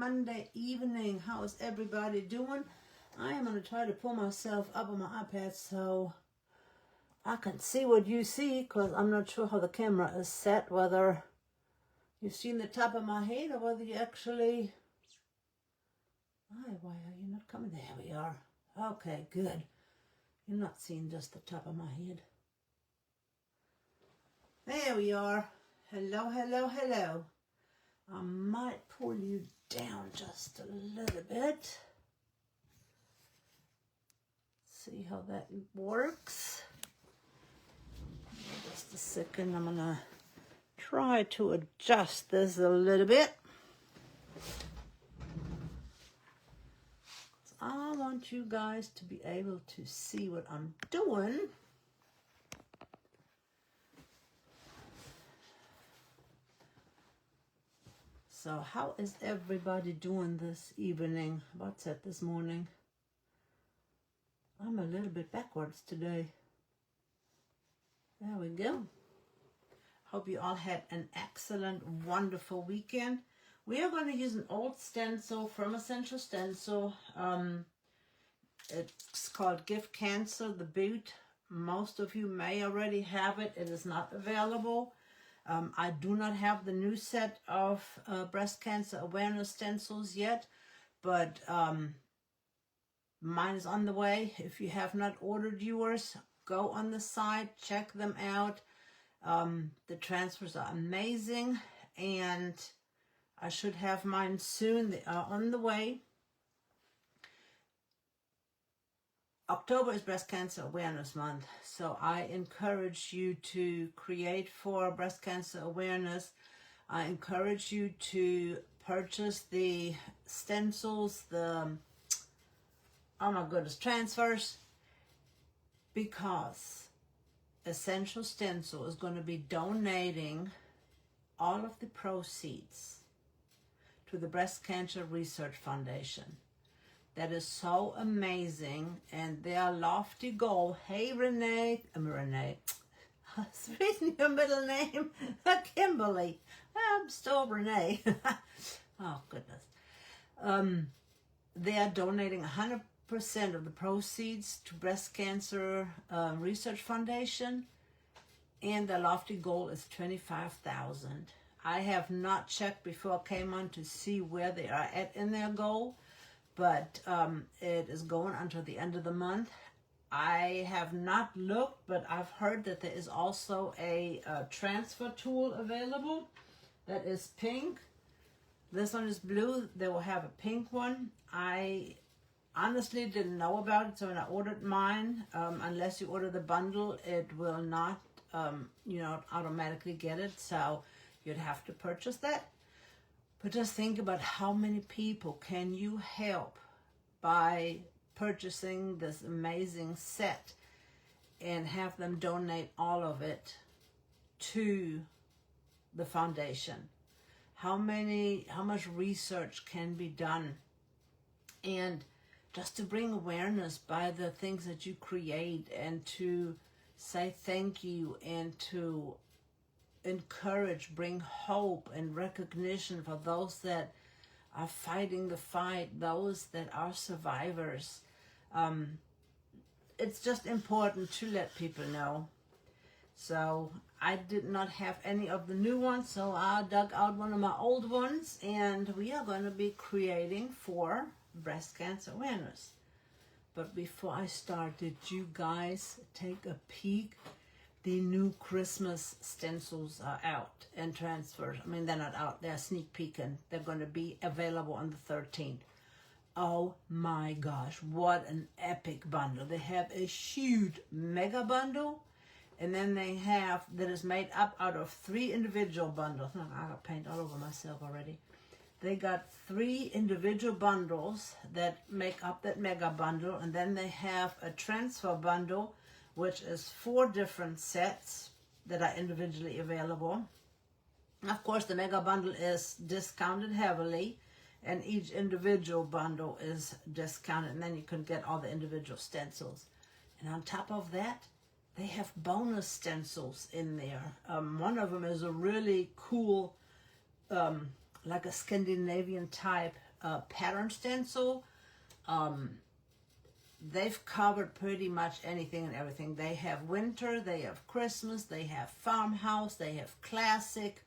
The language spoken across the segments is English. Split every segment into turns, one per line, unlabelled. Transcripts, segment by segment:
Monday evening. How is everybody doing? I am going to try to pull myself up on my iPad so I can see what you see, because I'm not sure how the camera is set, whether you've seen the top of my head or whether you actually... Why are you not coming? There we are. Okay, good. You're not seeing just the top of my head. There we are. Hello, hello, hello. I might pull you down just a little bit. See how that works. Just a second. I'm gonna try to adjust this a little bit. I want you guys to be able to see what I'm doing. So how is everybody doing this evening? What's it this morning? I'm a little bit backwards today. There we go. Hope you all had an excellent, wonderful weekend. We are going to use an old stencil from Essential Stencil. It's called Gift Cancer, the boot. Most of you may already have it. It is not available. I do not have the new set of breast cancer awareness stencils yet, but mine is on the way. If you have not ordered yours, go on the site, check them out. The transfers are amazing, and I should have mine soon. They are on the way. October is Breast Cancer Awareness Month, so I encourage you to create for breast cancer awareness. I encourage you to purchase the stencils, the, oh my goodness, transfers, because Essential Stencil is going to be donating all of the proceeds to the Breast Cancer Research Foundation. That is so amazing, and their lofty goal. Hey, Renee, it's written your middle name, Kimberly. I'm still Renee. Oh goodness. They are donating 100% of the proceeds to Breast Cancer Research Foundation, and their lofty goal is $25,000. I have not checked before I came on to see where they are at in their goal, but it is going until the end of the month. I have not looked, but I've heard that there is also a transfer tool available that is pink. This one is blue. They will have a pink one. I honestly didn't know about it, so when I ordered mine, unless you order the bundle, it will not, automatically get it. So you'd have to purchase that. But just think about how many people can you help by purchasing this amazing set and have them donate all of it to the foundation. How much research can be done, and just to bring awareness by the things that you create, and to say thank you, and to encourage, bring hope and recognition for those that are fighting the fight, those that are survivors. It's just important to let people know. So I did not have any of the new ones, so I dug out one of my old ones, and we are going to be creating for breast cancer awareness. But before I start, did you guys take a peek? The new Christmas stencils are out and transferred. I mean, they're not out. They're sneak peeking. They're going to be available on the 13th. Oh my gosh, what an epic bundle. They have a huge mega bundle, and then they have that is made up out of 3 individual bundles. No, I got paint all over myself already. They got 3 individual bundles that make up that mega bundle, and then they have a transfer bundle, which is 4 different sets that are individually available. Of course, the mega bundle is discounted heavily, and each individual bundle is discounted, and then you can get all the individual stencils. And on top of that, they have bonus stencils in there. One of them is a really cool, like a Scandinavian type pattern stencil. They've covered pretty much anything and everything. They have winter, they have Christmas, they have farmhouse, they have classic.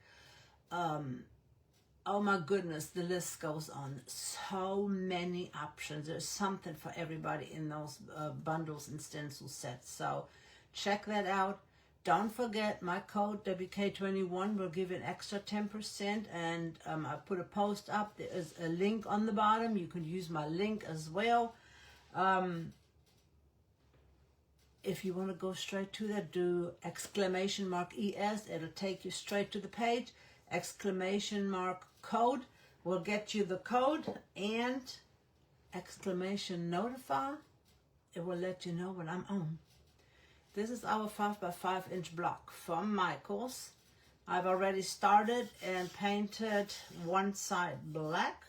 Oh my goodness, the list goes on. So many options. There's something for everybody in those bundles and stencil sets. So check that out. Don't forget, my code WK21 will give you an extra 10%, and I put a post up. There is a link on the bottom. You can use my link as well. If you want to go straight to that, do !ES. It'll take you straight to the page. !code will get you the code, and !notify. It will let you know when I'm on. This is our 5x5 inch block from Michaels. I've already started and painted one side black.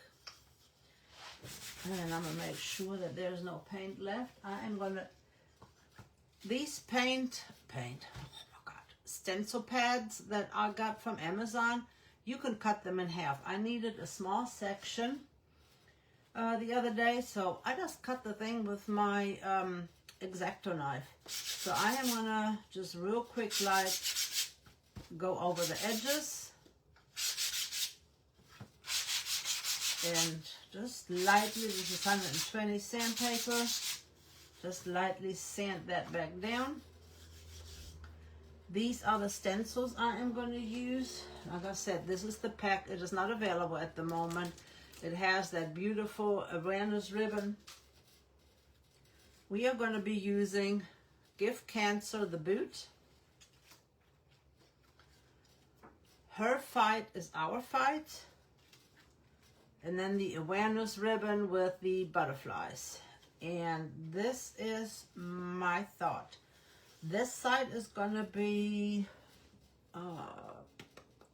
And I'm going to make sure that there's no paint left. I am going to, these stencil pads that I got from Amazon, you can cut them in half. I needed a small section the other day, so I just cut the thing with my X-Acto knife. So I am going to just real quick like go over the edges and just lightly, this is 120 sandpaper, just lightly sand that back down. These are the stencils I am going to use. Like I said, this is the pack. It is not available at the moment. It has that beautiful awareness ribbon. We are going to be using Give Cancer the Boot. Her Fight is Our Fight. And then the awareness ribbon with the butterflies. And this is my thought. This side is going to be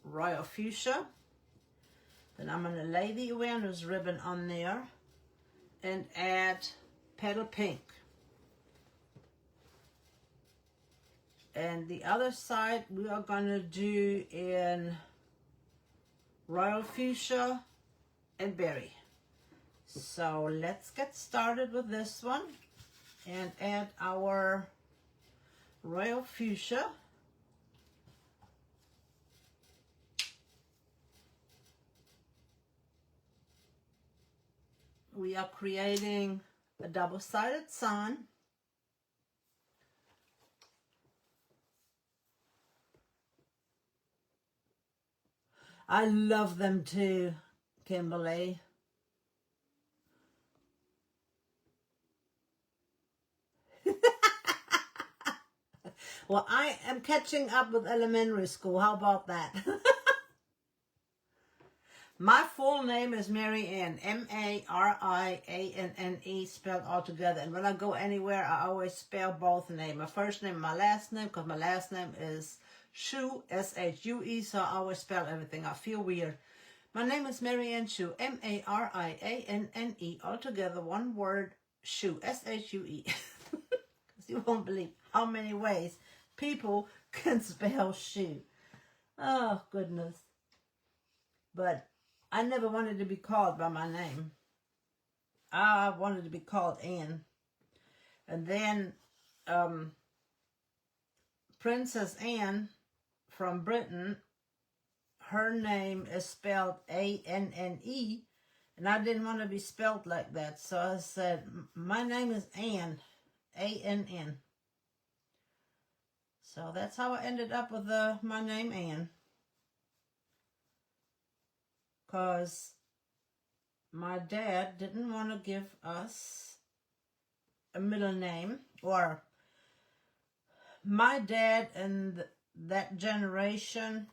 Royal Fuchsia. Then I'm going to lay the awareness ribbon on there and add Petal Pink. And the other side we are going to do in Royal Fuchsia and Berry. So let's get started with this one and add our Royal Fuchsia. We are creating a double-sided sun. I love them too, Kimberly. Well, I am catching up with elementary school. How about that? My full name is Mary Ann, M-A-R-I-A-N-N-E, spelled all together. And when I go anywhere, I always spell both names. My first name and my last name, because my last name is Shue, S-H-U-E, so I always spell everything. I feel weird. My name is Mary Ann Shue, M-A-R-I-A-N-N-E, all together, one word, Shue, S-H-U-E. Because you won't believe how many ways people can spell shoe. Oh, goodness. But I never wanted to be called by my name. I wanted to be called Anne. And then Princess Anne from Britain, her name is spelled A-N-N-E, and I didn't want to be spelled like that. So I said, my name is Anne, A-N-N. So that's how I ended up with my name Anne. Because my dad didn't want to give us a middle name, or my dad and that generation,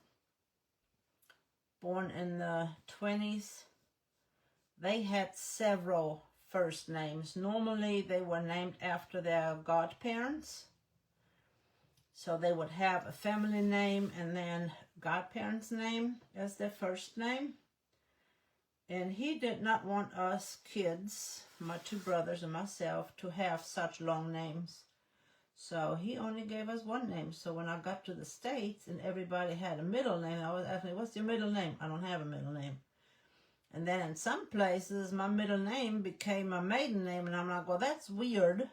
born in the 20s, they had several first names. Normally they were named after their godparents. So they would have a family name and then godparents' name as their first name. And he did not want us kids, my two brothers and myself, to have such long names. So he only gave us one name. So when I got to the States and everybody had a middle name, I was asking, what's your middle name? I don't have a middle name. And then in some places, my middle name became my maiden name. And I'm like, well, that's weird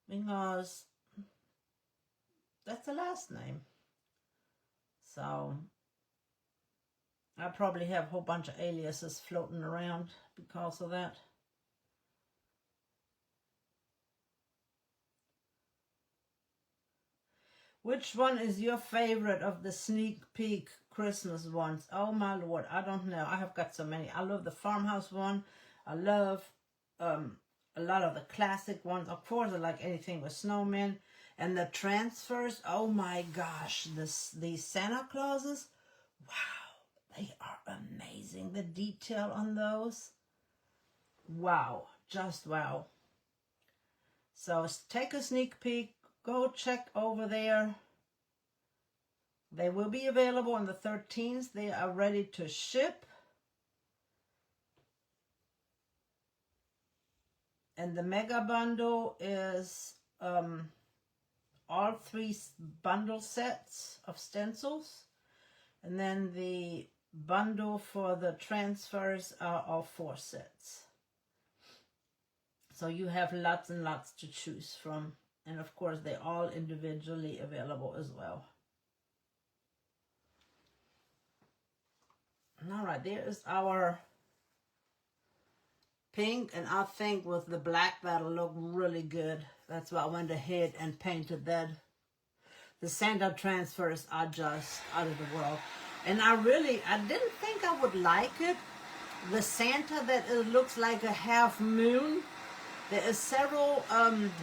because that's the last name. So I probably have a whole bunch of aliases floating around because of that. Which one is your favorite of the sneak peek Christmas ones? Oh my Lord, I don't know. I have got so many. I love the farmhouse one. I love a lot of the classic ones. Of course, I like anything with snowmen. And the transfers, oh my gosh, these Santa Clauses, wow, they are amazing. The detail on those, wow, just wow. So take a sneak peek. Go check over there. They will be available on the 13th. They are ready to ship. And the mega bundle is all 3 bundle sets of stencils. And then the bundle for the transfers are all 4 sets. So you have lots and lots to choose from. And of course, they're all individually available as well. All right, there is our pink. And I think with the black, that'll look really good. That's why I went ahead and painted that. The Santa transfers are just out of the world. And I didn't think I would like it. The Santa that it looks like a half moon. There is several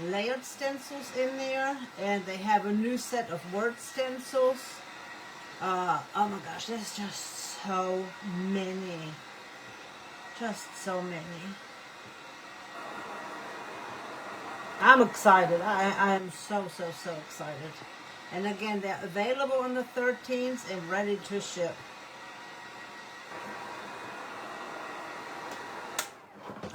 layered stencils in there, and they have a new set of word stencils. Oh my gosh, there's just so many. Just so many. I'm excited. I am so excited. And again, they're available on the 13th and ready to ship.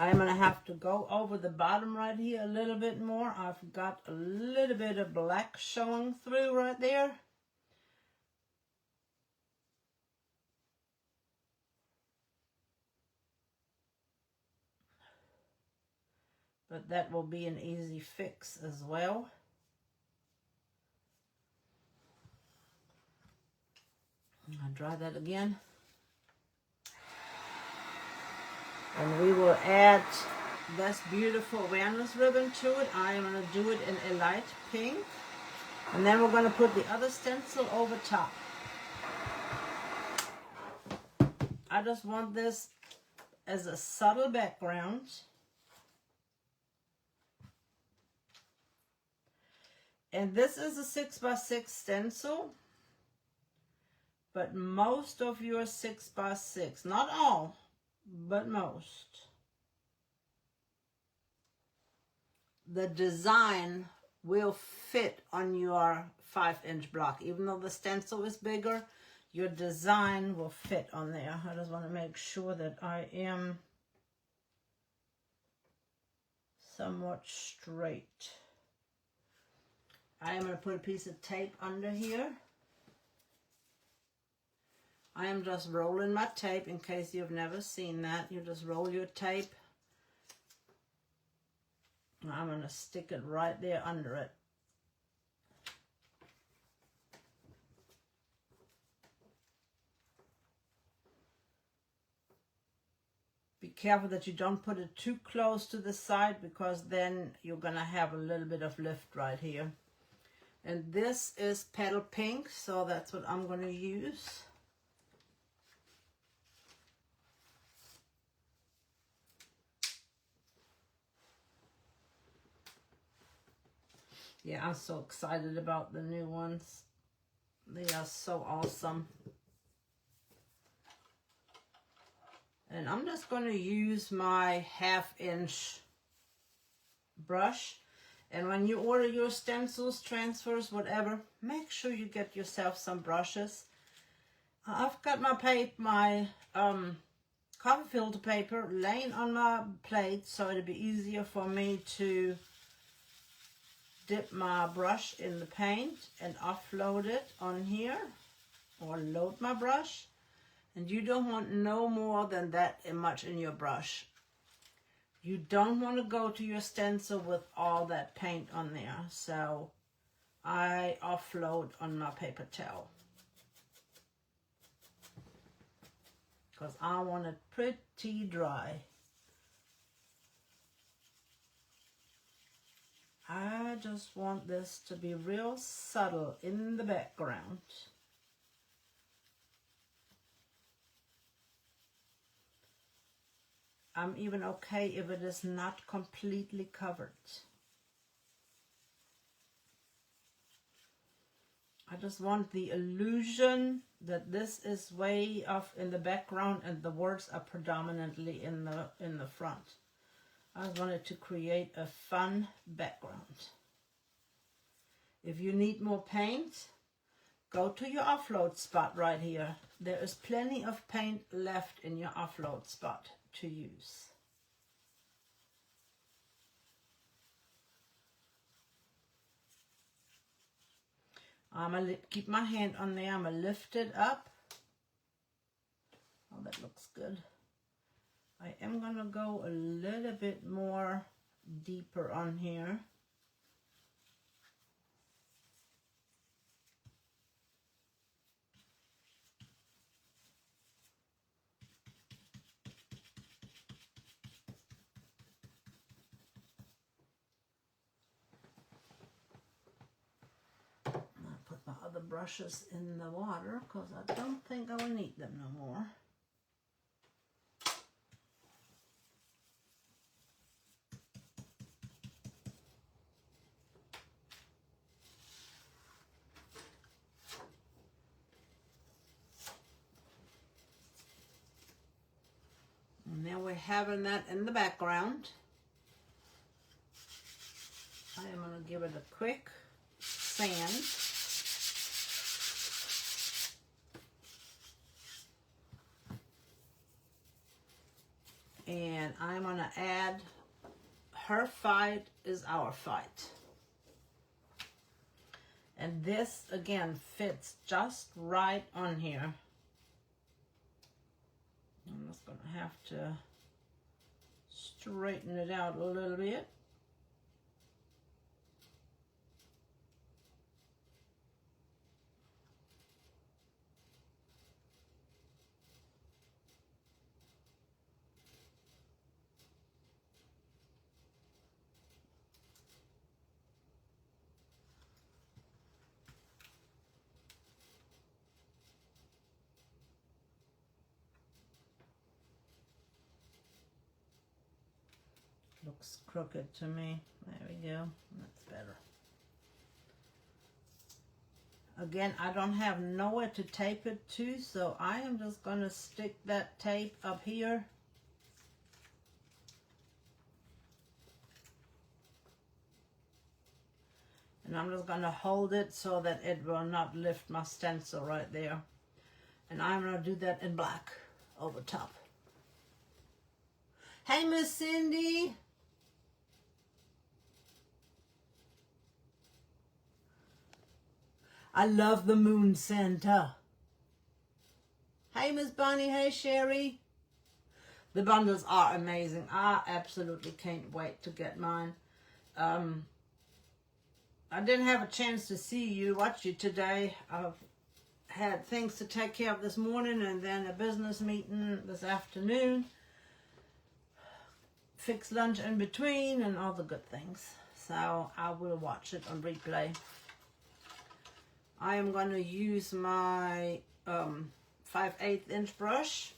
I'm going to have to go over the bottom right here a little bit more. I've got a little bit of black showing through right there. But that will be an easy fix as well. I'll dry that again. And we will add this beautiful awareness ribbon to it. I am going to do it in a light pink. And then we're going to put the other stencil over top. I just want this as a subtle background. And this is a 6x6 stencil. But most of your 6x6, not all, but most, the design will fit on your 5-inch block. Even though the stencil is bigger, your design will fit on there. I just want to make sure that I am somewhat straight. I am going to put a piece of tape under here. I am just rolling my tape in case you've never seen that. You just roll your tape. I'm going to stick it right there under it. Be careful that you don't put it too close to the side, because then you're going to have a little bit of lift right here. And this is petal pink, so that's what I'm going to use. Yeah, I'm so excited about the new ones. They are so awesome. And I'm just going to use my 1/2-inch brush. And when you order your stencils, transfers, whatever, make sure you get yourself some brushes. I've got my coffee filter paper laying on my plate, so it'll be easier for me to dip my brush in the paint and offload it on here, or load my brush. And you don't want no more than that much in your brush. You don't want to go to your stencil with all that paint on there. So I offload on my paper towel, because I want it pretty dry. I just want this to be real subtle in the background. I'm even okay if it is not completely covered. I just want the illusion that this is way off in the background and the words are predominantly in the front. I wanted to create a fun background. If you need more paint, go to your offload spot right here. There is plenty of paint left in your offload spot to use. I'm going to keep my hand on there. I'm going to lift it up. Oh, that looks good. I am going to go a little bit more deeper on here. The brushes in the water because I don't think I will need them no more. And now we're having that in the background. I am going to give it a quick sand. And I'm going to add Her Fight is Our Fight. And this, again, fits just right on here. I'm just going to have to straighten it out a little bit. Looks crooked to me. There we go. That's better. Again, I don't have nowhere to tape it to, so I am just going to stick that tape up here. And I'm just going to hold it so that it will not lift my stencil right there. And I'm going to do that in black over top. Hey, Miss Cindy. I love the moon Santa. Hey, Miss Bonnie. Hey, Sherry. The bundles are amazing. I absolutely can't wait to get mine. I didn't have a chance to watch you today. I've had things to take care of this morning and then a business meeting this afternoon. Fix lunch in between and all the good things. So I will watch it on replay. I am going to use my 5/8 inch brush.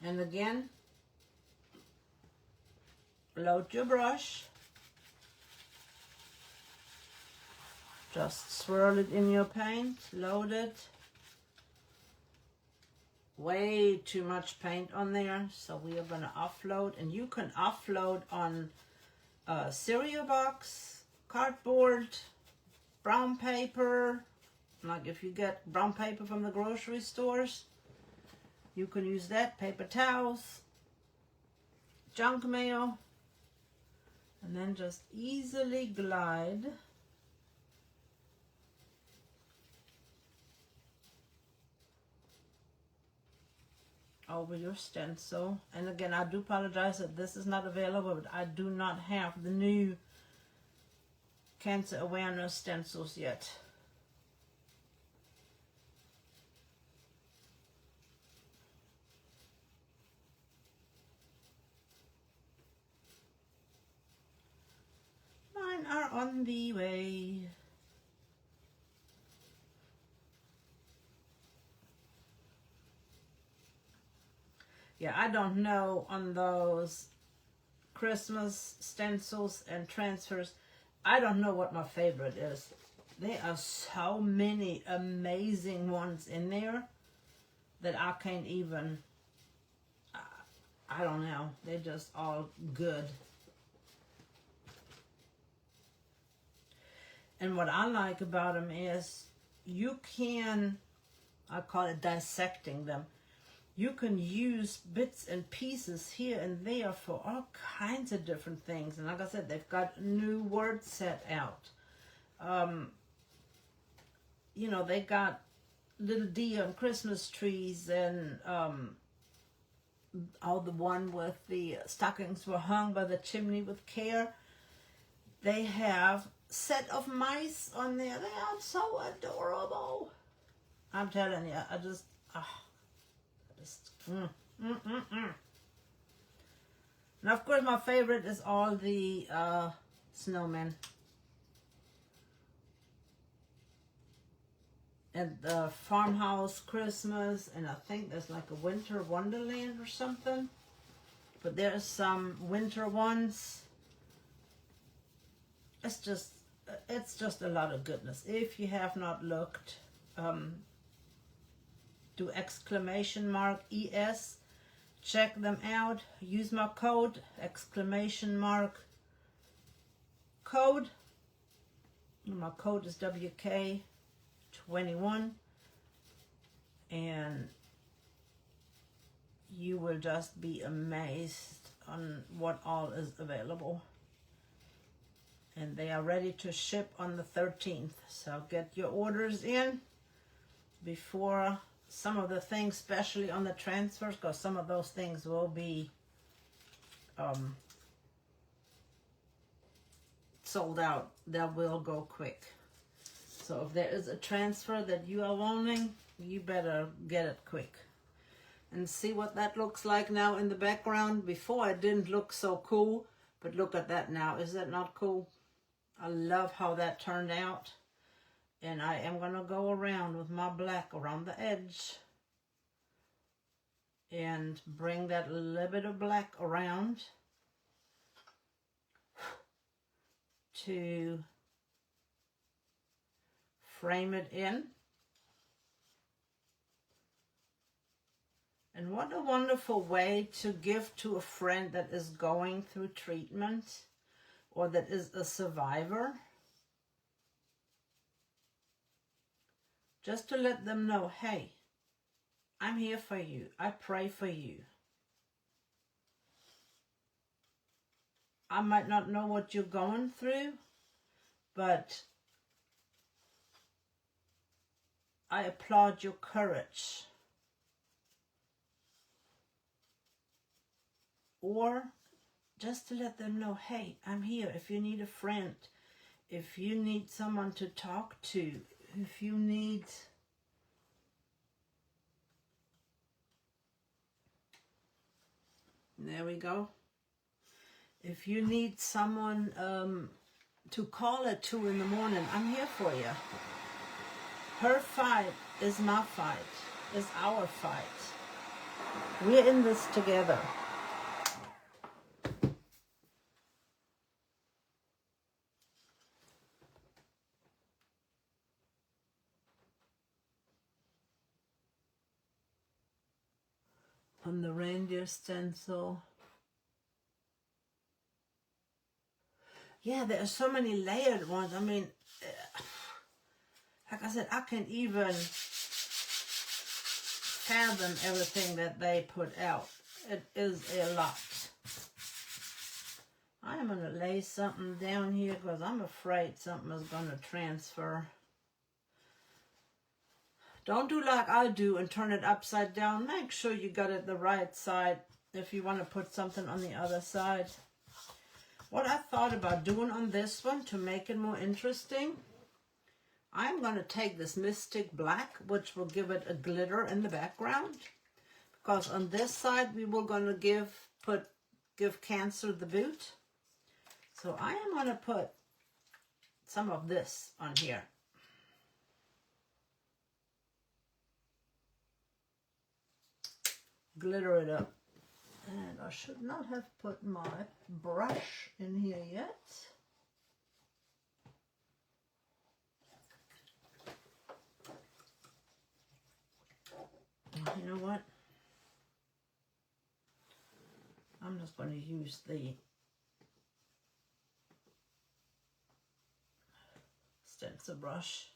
And again, load your brush. Just swirl it in your paint, load it. Way too much paint on there, so we are going to offload. And you can offload on cereal box, cardboard, brown paper. Like if you get brown paper from the grocery stores, you can use that, paper towels, junk mail, and then just easily glide over your stencil. And again, I do apologize that this is not available, but I do not have the new cancer awareness stencils yet. Mine are on the way. Yeah, I don't know on those Christmas stencils and transfers. I don't know what my favorite is. There are so many amazing ones in there that I can't even, I don't know. They're just all good. And what I like about them is you can, I call it dissecting them. You can use bits and pieces here and there for all kinds of different things. And like I said, they've got new word set out. You know, they got little deer and Christmas trees, and the one with the stockings were hung by the chimney with care. They have set of mice on there. They are so adorable. I'm telling you, And of course, my favorite is all the snowmen. And the farmhouse Christmas, and I think there's like a winter wonderland or something. But there's some winter ones. It's just a lot of goodness. If you have not looked, do exclamation mark ES. Check them out. Use my code, exclamation mark code. My code is WK21. And you will just be amazed on what all is available. And they are ready to ship on the 13th. So get your orders in before some of the things, especially on the transfers, because some of those things will be sold out. They will go quick. So if there is a transfer that you are wanting, you better get it quick. And see what that looks like now in the background. Before it didn't look so cool, but look at that now. Is that not cool? I love how that turned out. And I am going to go around with my black around the edge and bring that little bit of black around to frame it in. And what a wonderful way to give to a friend that is going through treatment or that is a survivor. Just to let them know, hey, I'm here for you. I pray for you. I might not know what you're going through, but I applaud your courage. Or just to let them know, hey, I'm here. If you need a friend, if you need someone to talk to, if you need there we go. If you need someone to call at 2 in the morning, I'm here for you. Her fight is my fight, is our fight. We're in this together. On the reindeer stencil. Yeah, there are so many layered ones. I mean, like I said, I can't even fathom everything that they put out. It is a lot. I'm going to lay something down here because I'm afraid something is going to transfer Don't do like I do and turn it upside down. Make sure you got it the right side if you want to put something on the other side. What I thought about doing on this one to make it more interesting, I'm going to take this Mystic Black, which will give it a glitter in the background. Because on this side, we were going to give Cancer the boot. So I am going to put some of this on here. Glitter it up. And I should not have put my brush in here yet. You know what? I'm just going to use the stencil brush.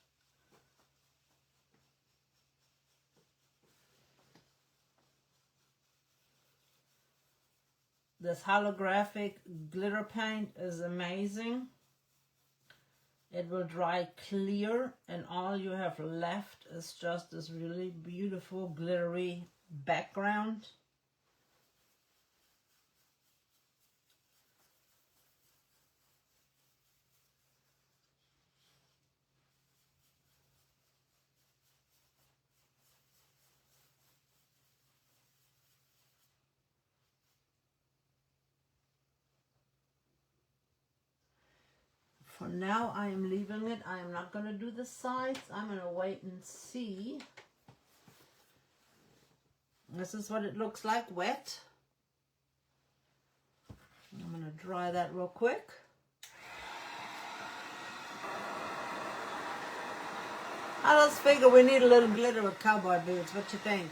This holographic glitter paint is amazing. It will dry clear and all you have left is just this really beautiful glittery background. For now, I am leaving it. I am not going to do the sides. I'm going to wait and see. This is what it looks like wet. I'm going to dry that real quick. I just figure we need a little glitter with cowboy boots. What you think?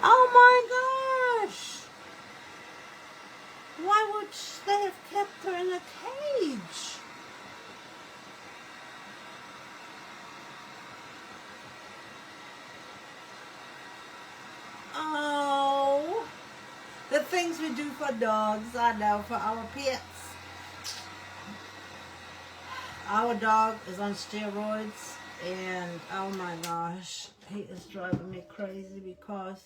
Oh my gosh! Why would they have kept her in a cage? Oh, the things we do for dogs, I know, for our pets. Our dog is on steroids, and oh my gosh, he is driving me crazy because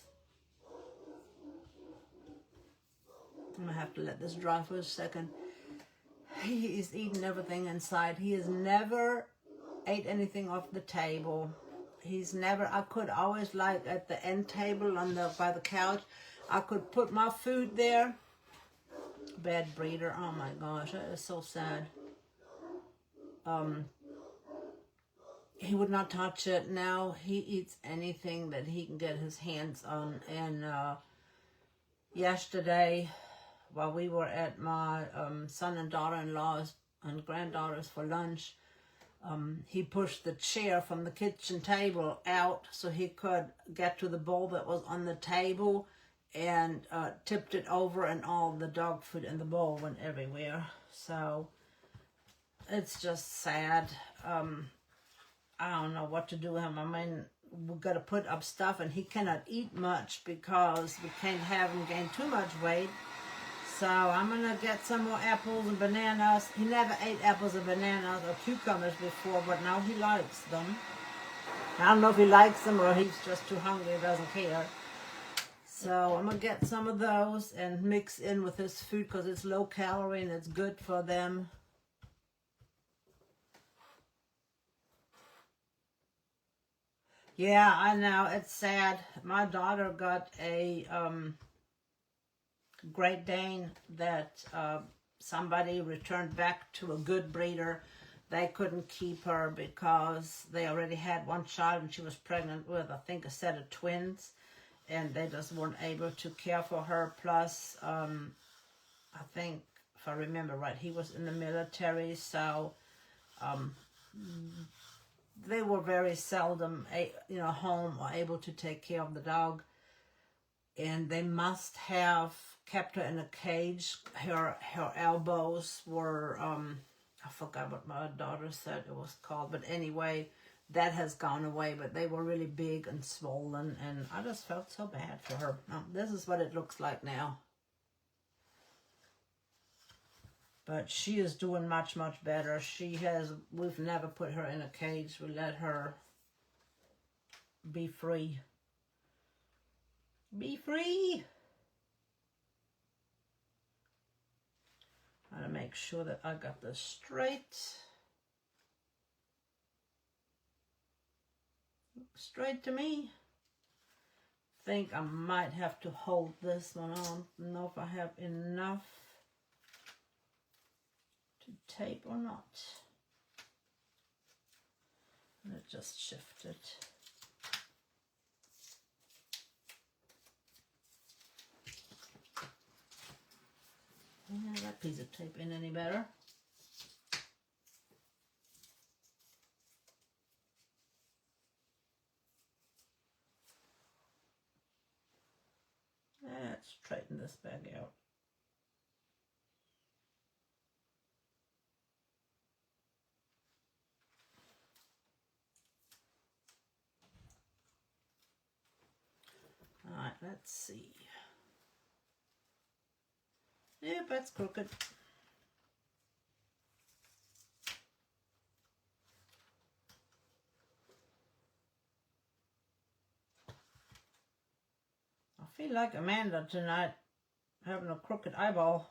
I'm gonna have to let this dry for a second. He is eating everything inside. He has never ate anything off the table. He's never, I could always, like at the end table on by the couch, I could put my food there. Bad breeder. Oh my gosh, that is so sad. He would not touch it. Now he eats anything that he can get his hands on. And yesterday, while we were at my son and daughter-in-law's and granddaughters for lunch, he pushed the chair from the kitchen table out so he could get to the bowl that was on the table and tipped it over, and all the dog food in the bowl went everywhere. So it's just sad. I don't know what to do with him. I mean, we've got to put up stuff, and he cannot eat much because we can't have him gain too much weight. So I'm going to get some more apples and bananas. He never ate apples and bananas or cucumbers before, but now he likes them. I don't know if he likes them or he's just too hungry and doesn't care. So I'm going to get some of those and mix in with his food because it's low calorie and it's good for them. Yeah, I know. It's sad. My daughter got a Great Dane that somebody returned back to a good breeder. They couldn't keep her because they already had one child and she was pregnant with, I think, a set of twins. And they just weren't able to care for her. Plus, I think, if I remember right, he was in the military. So they were very seldom, home or able to take care of the dog. And they must have kept her in a cage. Her elbows were, I forgot what my daughter said it was called. But anyway, that has gone away, but they were really big and swollen, and I just felt so bad for her. This is what it looks like now. But she is doing much, much better. We've never put her in a cage. We let her be free. Be free! I gotta make sure that I got this straight. Straight to me. Think I might have to hold this one on. I don't know if I have enough to tape or not. Let's just shift it. Yeah, that piece of tape ain't any better. Let's straighten this bag out. All right, let's see. Yep, that's crooked. I feel like Amanda tonight, having a crooked eyeball.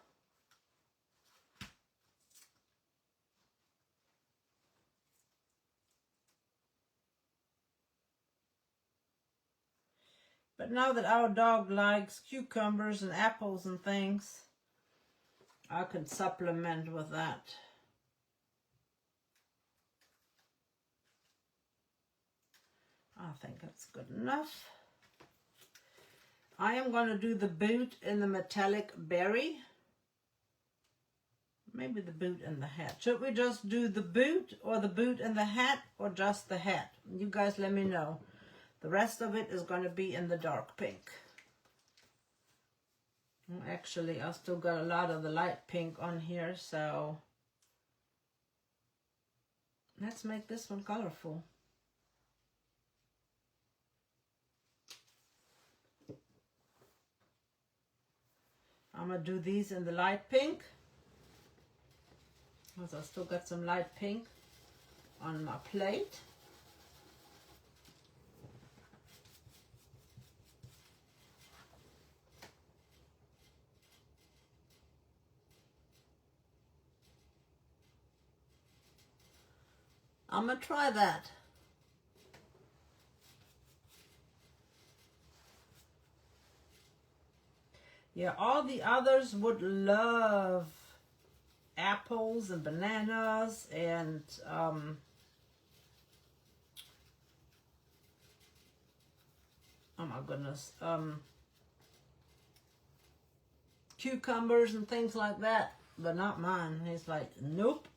But now that our dog likes cucumbers and apples and things, I can supplement with that. I think that's good enough. I am going to do the boot in the metallic berry. Maybe the boot and the hat. Should we just do the boot or the boot and the hat or just the hat? You guys let me know. The rest of it is going to be in the dark pink. Actually, I still got a lot of the light pink on here, so let's make this one colorful. I'm going to do these in the light pink, because I still got some light pink on my plate. I'm going to try that. Yeah, all the others would love apples and bananas and oh my goodness, cucumbers and things like that, but not mine. He's like, nope.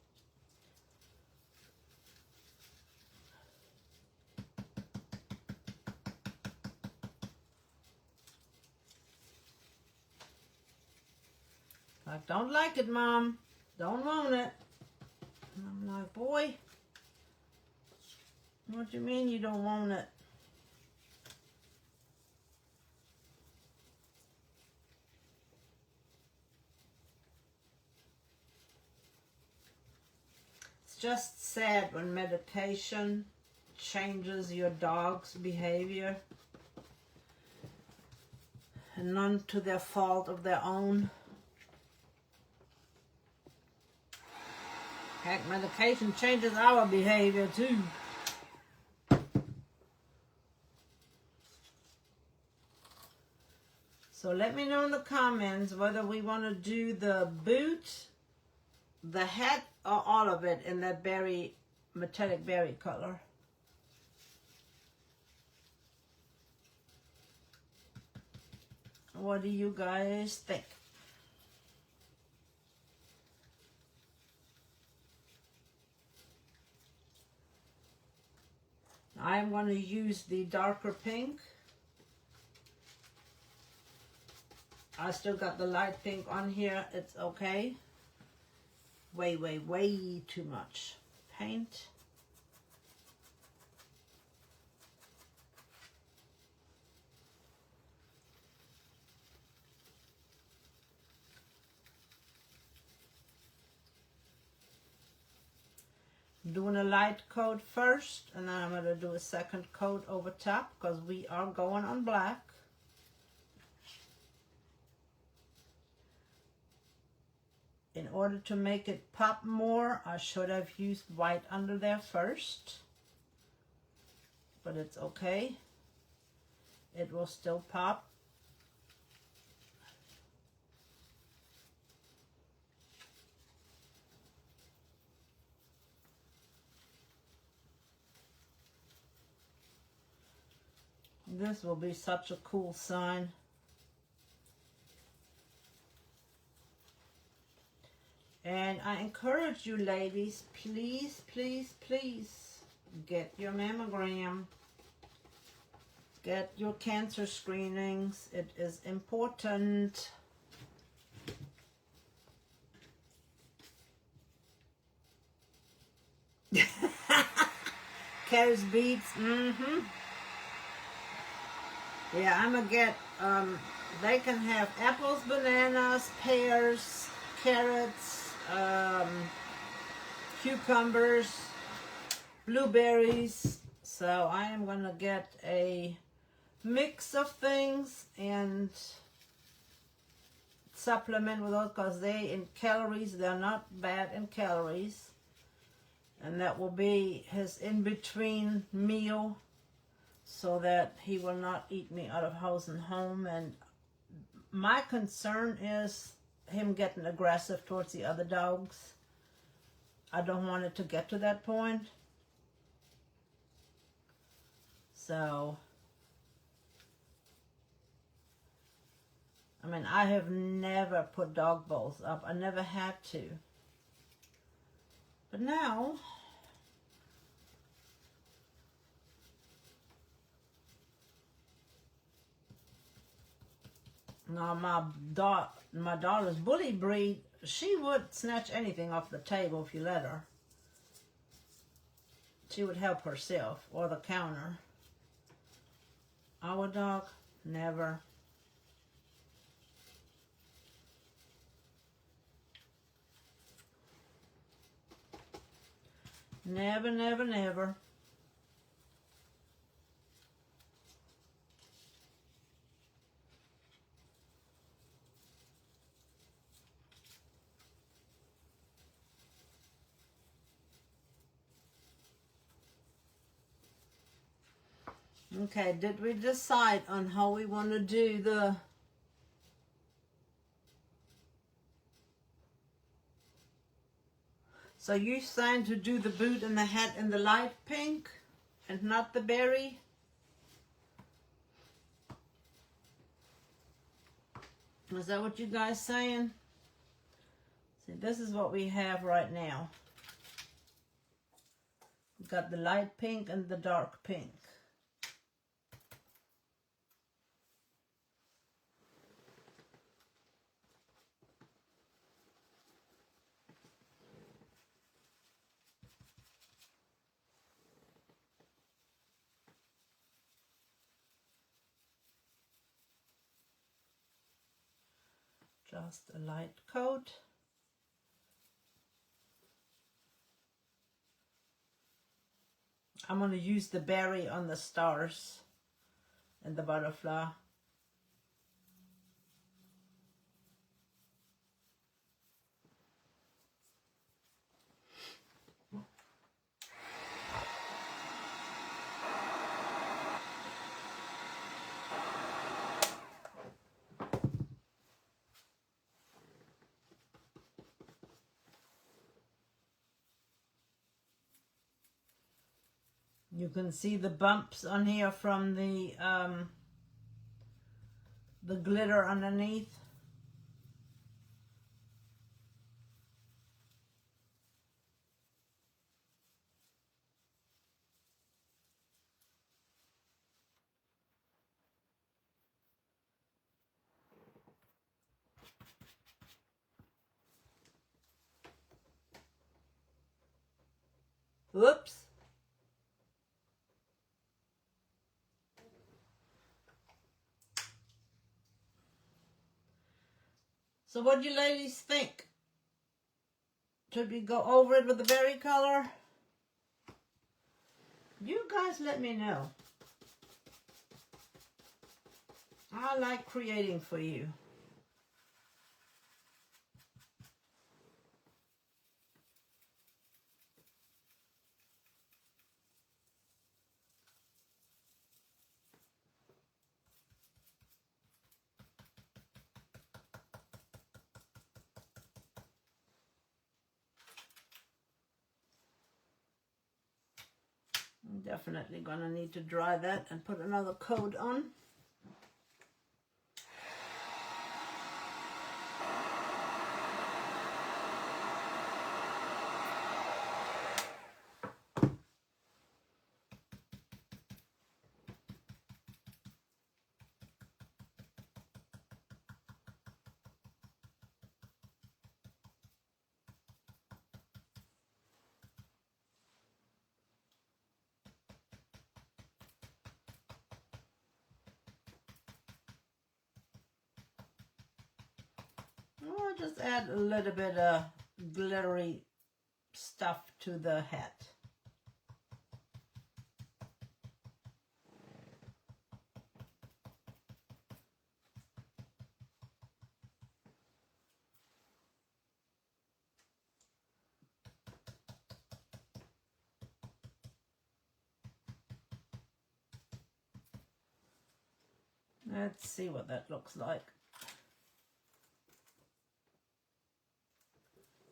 Like, don't like it, Mom. Don't want it. And I'm like, boy, what do you mean you don't want it? It's just sad when medication changes your dog's behavior, and none to their fault of their own. Heck, medication changes our behavior too. So let me know in the comments whether we want to do the boot, the hat, or all of it in that berry, metallic berry color. What do you guys think? I'm going to use the darker pink. I still got the light pink on here. It's okay. Way too much paint. doing a light coat first, and then I'm going to do a second coat over top because we are going on black. In order to make it pop more, I should have used white under there first, but it's okay. It will still pop. This will be such a cool sign. And I encourage you ladies, please, please, please get your mammogram. Get your cancer screenings. It is important. Carrots, beets, Yeah, I'm gonna get, they can have apples, bananas, pears, carrots, cucumbers, blueberries. So I am gonna get a mix of things and supplement with those because in calories, they're not bad in calories. And that will be his in-between meal so that he will not eat me out of house and home. And my concern is him getting aggressive towards the other dogs. I don't want it to get to that point. So, I mean, I have never put dog bowls up. I never had to. But now, my daughter's bully breed, she would snatch anything off the table if you let her. She would help herself or the counter. Our dog, never. Never, never, never. Okay, did we decide on how we want to do the So you're saying to do the boot and the hat in the light pink and not the berry? Is that what you guys saying? See, this is what we have right now. We've got the light pink and the dark pink. Just a light coat. I'm going to use the berry on the stars and the butterfly. You can see the bumps on here from the glitter underneath. Whoops. So what do you ladies think? Should we go over it with the berry color? You guys let me know. I like creating for you. I'm definitely going to need to dry that and put another coat on. I'll just add a little bit of glittery stuff to the hat. Let's see what that looks like.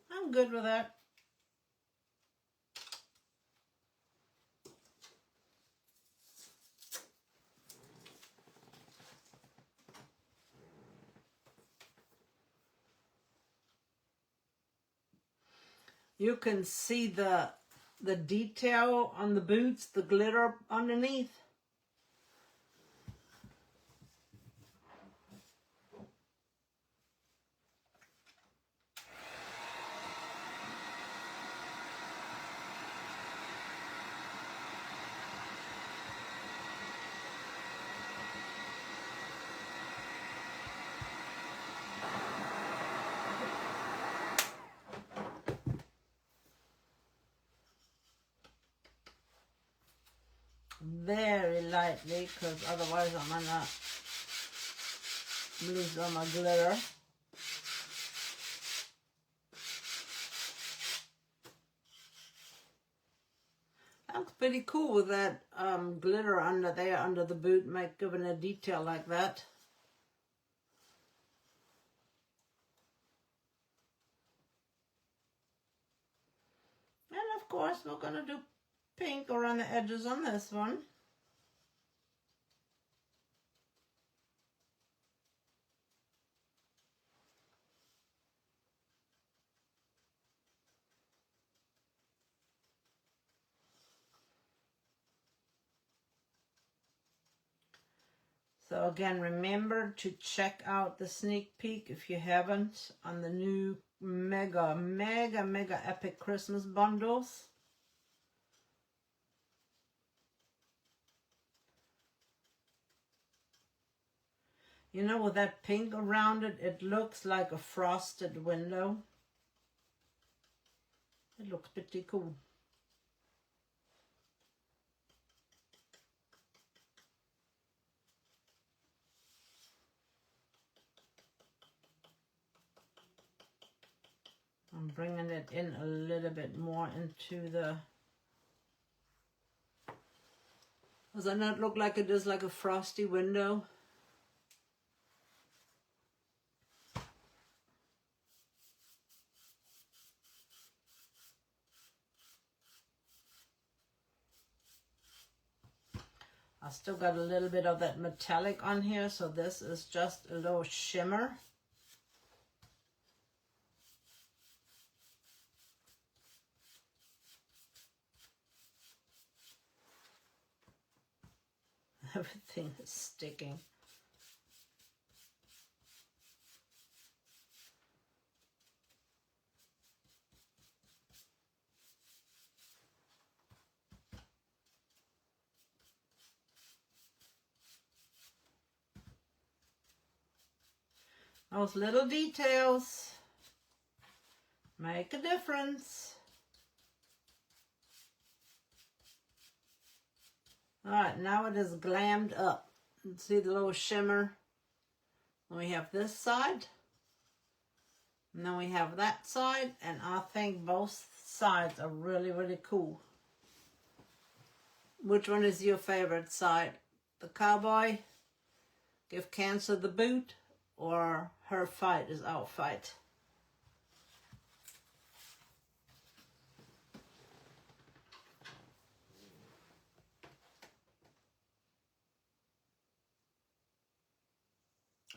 I'm good with that. You can see the detail on the boots, the glitter underneath. Very lightly, because otherwise I'm gonna lose all my glitter. Looks pretty cool with that glitter under there, under the boot, giving a detail like that. And of course we're gonna do pink around the edges on this one. So again, remember to check out the sneak peek if you haven't on the new mega epic Christmas bundles. You know, with that pink around it, it looks like a frosted window. It looks pretty cool. I'm bringing it in a little bit more into the... Does that not look like it is like a frosty window? I still got a little bit of that metallic on here, so this is just a little shimmer. Everything is sticking. Those little details make a difference. All right, now it is glammed up. See the little shimmer? We have this side, and then we have that side, and I think both sides are really, really cool. Which one is your favorite side? The cowboy, give Cancer the boot, or her fight is our fight?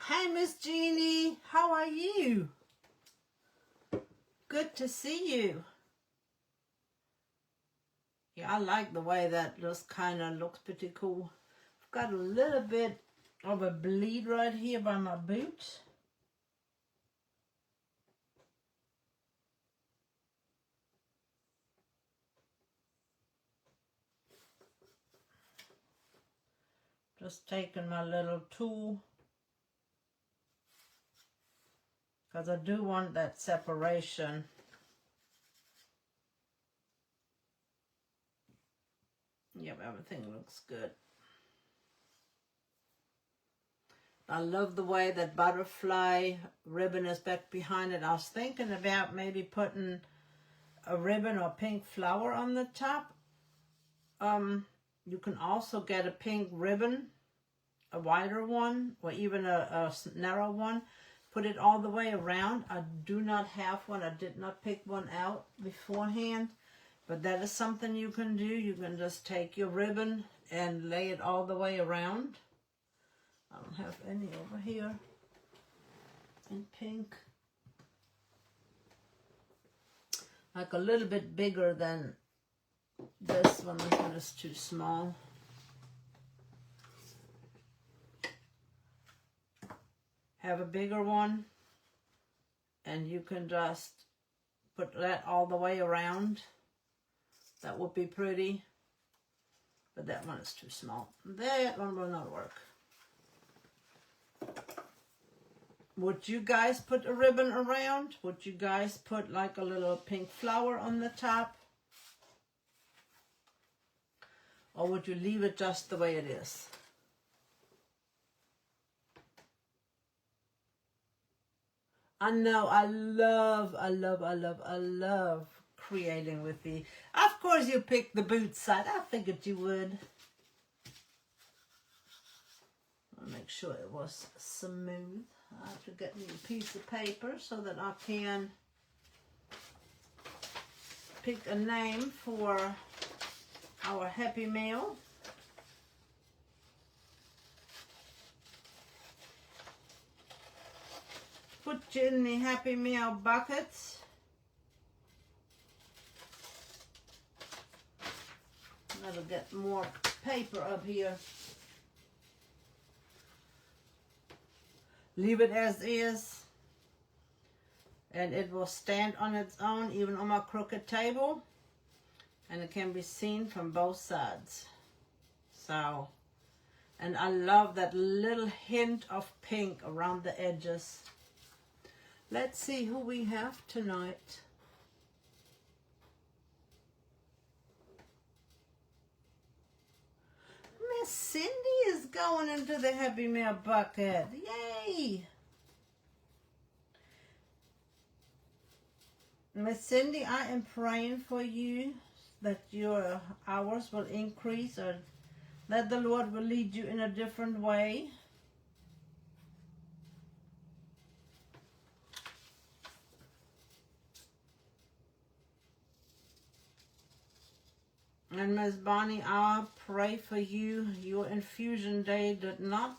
Hi, Miss Jeannie. How are you? Good to see you. Yeah, I like the way that just kind of looks pretty cool. I've got a little bit of a bleed right here by my boot. Just taking my little tool, because I do want that separation. Yep, everything looks good. I love the way that butterfly ribbon is back behind it. I was thinking about maybe putting a ribbon or pink flower on the top. You can also get a pink ribbon, a wider one, or even a narrow one. Put it all the way around. I do not have one. I did not pick one out beforehand. But that is something you can do. You can just take your ribbon and lay it all the way around. I don't have any over here in pink. Like a little bit bigger than this one. This one is too small. Have a bigger one, and you can just put that all the way around. That would be pretty, but that one is too small. That one will not work. Would you guys put a ribbon around? Would you guys put like a little pink flower on the top? Or would you leave it just the way it is? I know, I love creating with the... Of course you picked the boot side. I figured you would. I'll make sure it was smooth. I have to get me a piece of paper so that I can pick a name for our Happy Meal. Put you in the Happy Meal buckets. Gotta get more paper up here. Leave it as is, and it will stand on its own even on my crooked table, and it can be seen from both sides. So, and I love that little hint of pink around the edges. Let's see who we have tonight. Miss Cindy is going into the Happy Meal bucket. Yay! Miss Cindy, I am praying for you that your hours will increase, or that the Lord will lead you in a different way. And Miss Bonnie, I pray for you. Your infusion day did not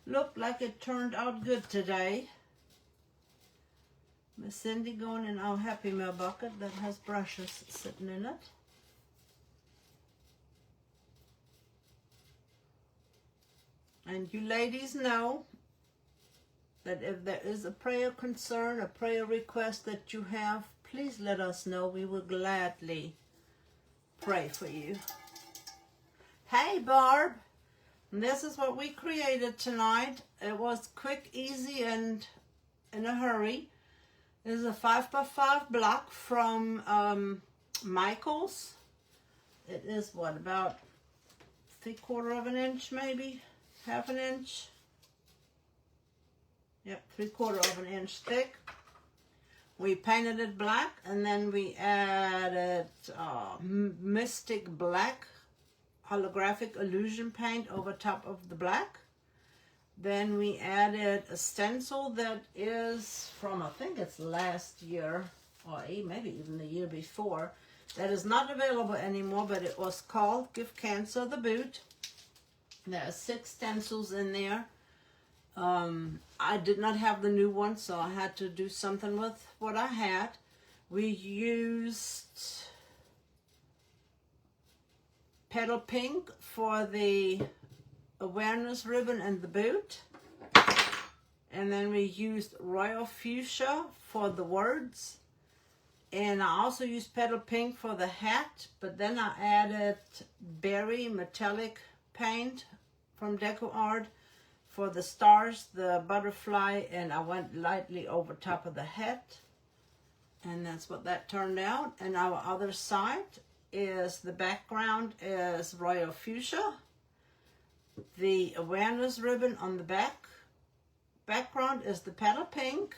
look like it turned out good today. Miss Cindy going in our Happy Meal bucket that has brushes sitting in it. And you ladies know that if there is a prayer concern, a prayer request that you have, please let us know. We will gladly pray for you. Hey Barb, this is what we created tonight. It was quick, easy, and in a hurry. This is a 5x5 block from Michael's. It is what, about 3/4 of an inch, maybe half an inch. Yep, 3/4 of an inch thick. We painted it black, and then we added Mystic Black holographic illusion paint over top of the black. Then we added a stencil that is from, I think it's last year, or maybe even the year before. That is not available anymore, but it was called Give Cancer the Boot. There are 6 stencils in there. I did not have the new one, so I had to do something with what I had. We used Petal Pink for the awareness ribbon and the boot. And then we used Royal Fuchsia for the words. And I also used Petal Pink for the hat, but then I added Berry Metallic Paint from DecoArt for the stars, the butterfly, and I went lightly over top of the hat. And that's what that turned out. And our other side is, the background is Royal Fuchsia. The awareness ribbon on the background is the Petal Pink.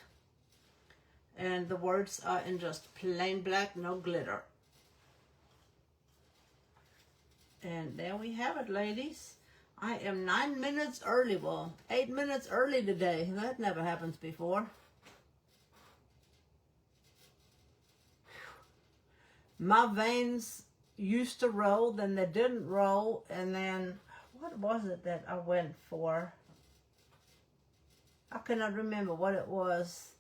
And the words are in just plain black, no glitter. And there we have it, ladies. I am 9 minutes early. Well, 8 minutes early today. That never happens before. My veins used to roll, then they didn't roll, and then what was it that I went for? I cannot remember what it was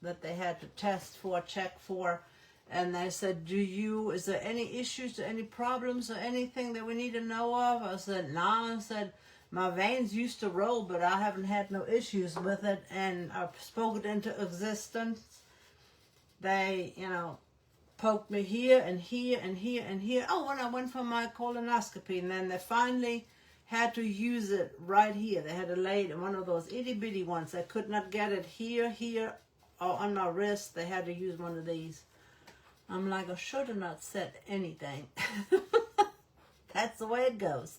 that they had to test for, check for, and they said, is there any issues or any problems or anything that we need to know of? I said, no. I said, my veins used to roll, but I haven't had no issues with it, and I've spoke it into existence. They, poked me here and here and here and here. Oh, when I went for my colonoscopy, and then they finally had to use it right here. They had to lay it in one of those itty bitty ones. They could not get it here, or on my wrist. They had to use one of these. I'm like, I should have not said anything. That's the way it goes.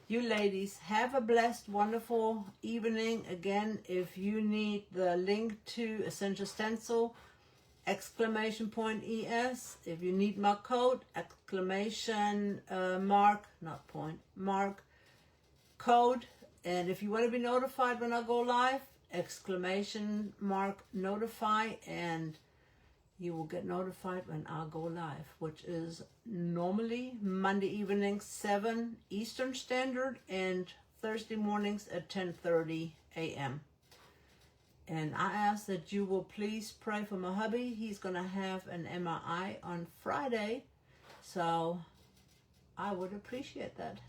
You ladies, have a blessed, wonderful evening. Again, if you need the link to Essential Stencil, !ES. If you need my code, mark code. And if you want to be notified when I go live, !notify, and you will get notified when I go live, which is normally Monday evenings 7 Eastern Standard and Thursday mornings at 10:30 a.m. And I ask that you will please pray for my hubby. He's going to have an MRI on Friday, so I would appreciate that.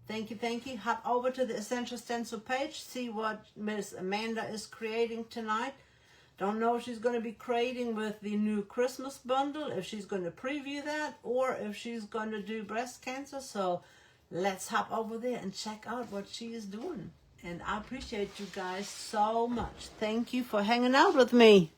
Thank you, thank you. Hop over to the Essential Stencil page, see what Miss Amanda is creating tonight. Don't know if she's going to be creating with the new Christmas bundle, if she's going to preview that, or if she's going to do breast cancer. So let's hop over there and check out what she is doing. And I appreciate you guys so much. Thank you for hanging out with me.